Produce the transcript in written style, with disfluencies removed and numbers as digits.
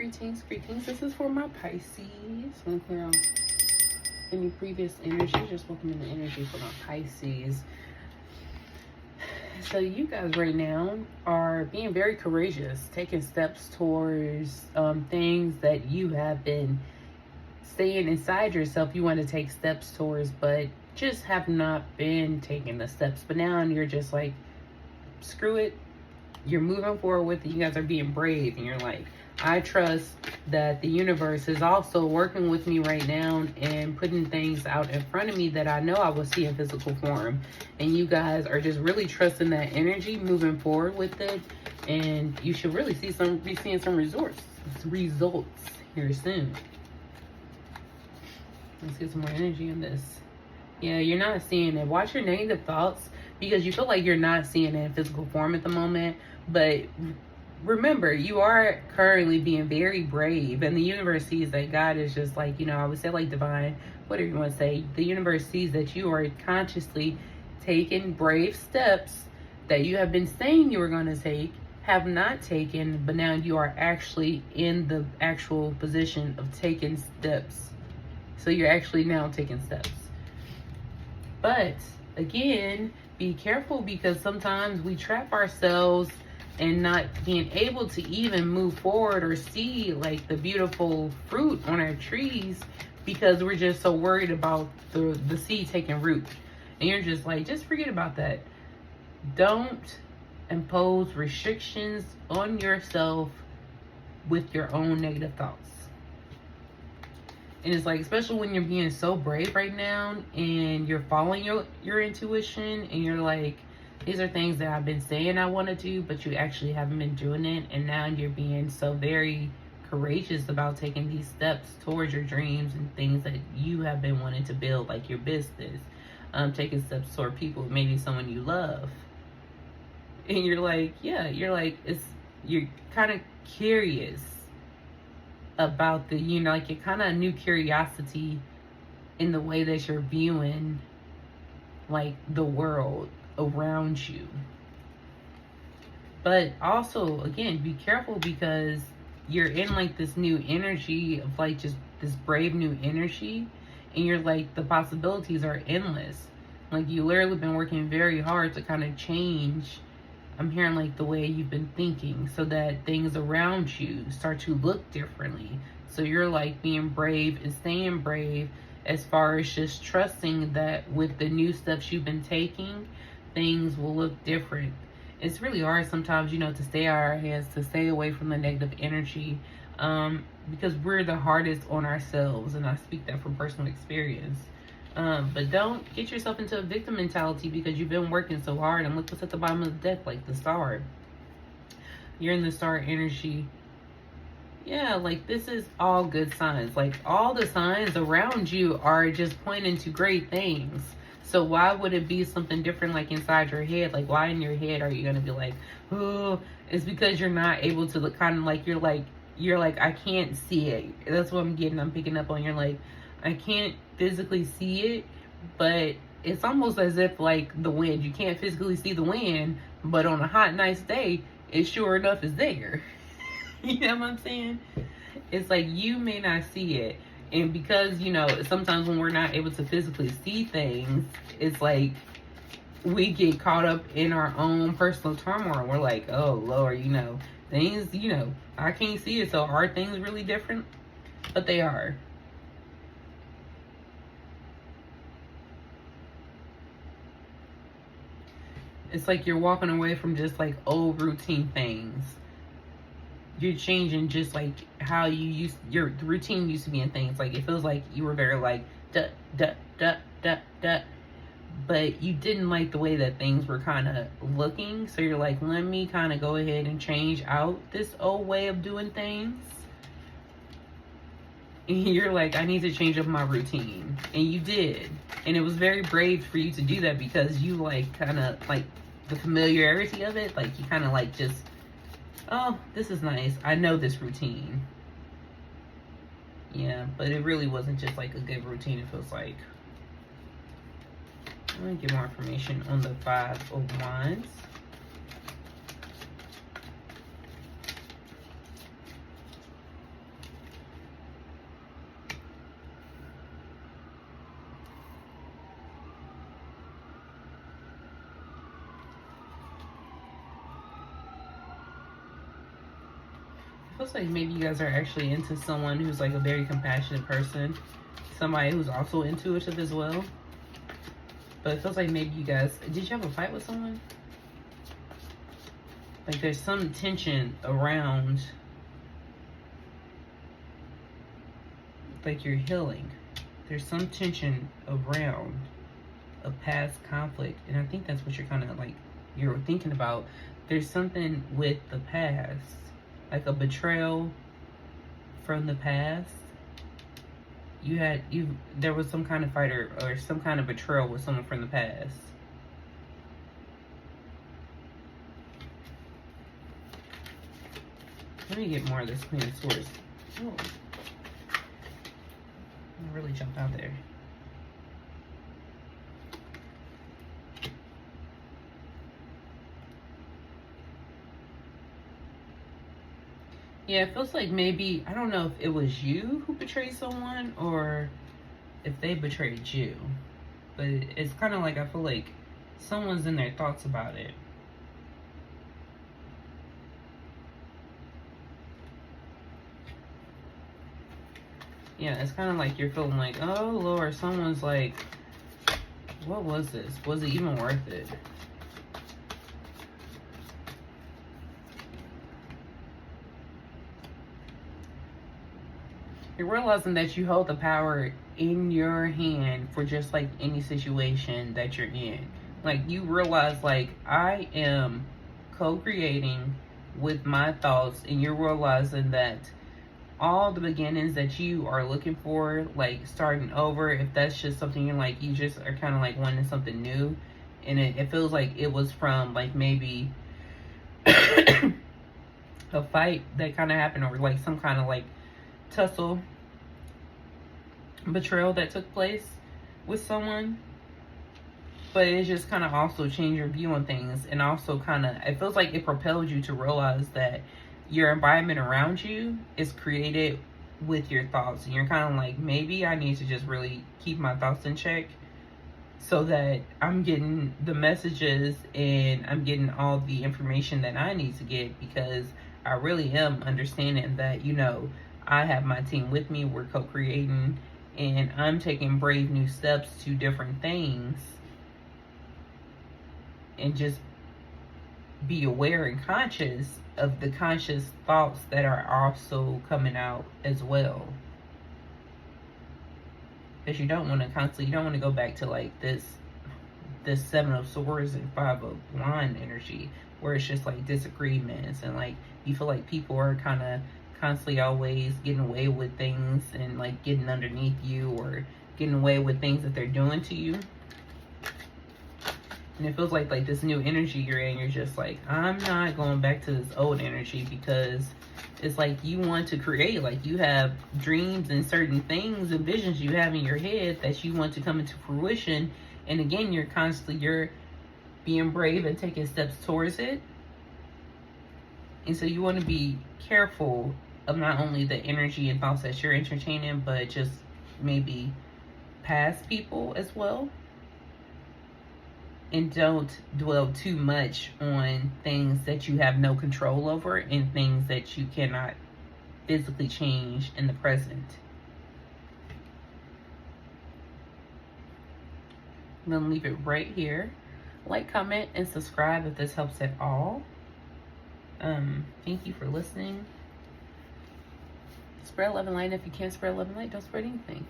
Greetings. This is for my Pisces. I'm going to clear out any previous energy. Just welcome in the energy for my Pisces. So you guys right now are being very courageous, taking steps towards things that you have been staying inside yourself. You want to take steps towards, but just have not been taking the steps. But now you're just like, screw it. You're moving forward with it. You guys are being brave, and you're like, I trust that the universe is also working with me right now and putting things out in front of me that I know I will see in physical form. And you guys are just really trusting that energy, moving forward with it. And you should really be seeing some results here soon. Let's get some more energy in this. Yeah, you're not seeing it. Watch your negative thoughts, because you feel like you're not seeing it in physical form at the moment. But remember, you are currently being very brave, and the universe sees that. God is just like, I would say like divine, whatever you want to say. The universe sees that you are consciously taking brave steps that you have been saying you were going to take, have not taken, but now you are actually in the actual position of taking steps. So you're actually now taking steps. But again, be careful, because sometimes we trap ourselves and not being able to even move forward or see like the beautiful fruit on our trees, because we're just so worried about the seed taking root. And you're just like, just forget about that. Don't impose restrictions on yourself with your own negative thoughts. And it's like, especially when you're being so brave right now and you're following your intuition, and you're like, these are things that I've been saying I want to do, but you actually haven't been doing it. And now you're being so very courageous about taking these steps towards your dreams and things that you have been wanting to build, like your business, taking steps toward people, maybe someone you love. And you're like, yeah, you're kind of curious about the, like you're kind of a new curiosity in the way that you're viewing like the world around you. But also, again, be careful, because you're in like this new energy of like just this brave new energy, and you're like, the possibilities are endless. Like, you literally been working very hard to kind of change, I'm hearing like the way you've been thinking, so that things around you start to look differently. So you're like being brave and staying brave, as far as just trusting that with the new steps you've been taking, things will look different. It's really hard sometimes, to stay out of our heads, to stay away from the negative energy, because we're the hardest on ourselves, and I speak that from personal experience. But don't get yourself into a victim mentality, because you've been working so hard. And look what's at the bottom of the deck, like the star. You're in the star energy. Yeah, like this is all good signs. Like all the signs around you are just pointing to great things. So why would it be something different like inside your head? Like, why in your head are you going to be like, oh, it's because you're not able to look, kind of like, you're like, I can't see it. That's what I'm picking up on. You're like, I can't physically see it, but it's almost as if like the wind, you can't physically see the wind, but on a hot, nice day, it sure enough is there. You know what I'm saying? It's like, you may not see it. And because, sometimes when we're not able to physically see things, it's like we get caught up in our own personal turmoil. We're like, oh, Lord, things, I can't see it. So are things really different? But they are. It's like you're walking away from just like old routine things. You're changing just like how the routine used to be in things. Like it feels like you were very like duh, duh, duh, duh, duh. But you didn't like the way that things were kind of looking. So you're like, let me kind of go ahead and change out this old way of doing things. And you're like, I need to change up my routine. And you did. And it was very brave for you to do that, because you like kind of like the familiarity of it. Like you kind of like just, oh, this is nice. I know this routine. Yeah, but it really wasn't just like a good routine. It feels like. Let me get more information on the 5 of Wands. Feels like maybe you guys are actually into someone who's like a very compassionate person. Somebody who's also intuitive as well. But it feels like maybe you guys... Did you have a fight with someone? Like there's some tension around... Like you're healing. There's some tension around a past conflict. And I think that's what you're kind of like... You're thinking about. There's something with the past. Like a betrayal from the past. There was some kind of fight or some kind of betrayal with someone from the past. Let me get more of this Queen of Swords. Oh. I really jumped out there. Yeah, it feels like maybe, I don't know if it was you who betrayed someone or if they betrayed you. But it's kind of like, I feel like someone's in their thoughts about it. Yeah, it's kind of like you're feeling like, oh Lord, someone's like, what was this? Was it even worth it? You're realizing that you hold the power in your hand for just like any situation that you're in. Like you realize like I am co-creating with my thoughts, and you're realizing that all the beginnings that you are looking for, like starting over, if that's just something you're like, you just are kind of like wanting something new, and it feels like it was from like maybe a fight that kind of happened, or like some kind of like tussle, betrayal that took place with someone. But it just kind of also changed your view on things, and also kind of, it feels like it propelled you to realize that your environment around you is created with your thoughts, and you're kind of like, maybe I need to just really keep my thoughts in check so that I'm getting the messages and I'm getting all the information that I need to get, because I really am understanding that, you know, I have my team with me, we're co-creating, and I'm taking brave new steps to different things, and just be aware and conscious of the conscious thoughts that are also coming out as well. Because you don't want to constantly, you don't want to go back to like this Seven of Swords and Five of Wand energy, where it's just like disagreements, and like you feel like people are kind of constantly always getting away with things, and like getting underneath you, or getting away with things that they're doing to you. And it feels like this new energy you're in, you're just like, I'm not going back to this old energy, because it's like you want to create, like you have dreams and certain things and visions you have in your head that you want to come into fruition. And again, you're being brave and taking steps towards it. And so you want to be careful of not only the energy and thoughts that you're entertaining, but just maybe past people as well. And don't dwell too much on things that you have no control over, and things that you cannot physically change in the present. I'm going to leave it right here. Like, comment, and subscribe if this helps at all. Thank you for listening. Spread love and light. If you can't spread love and light, don't spread anything.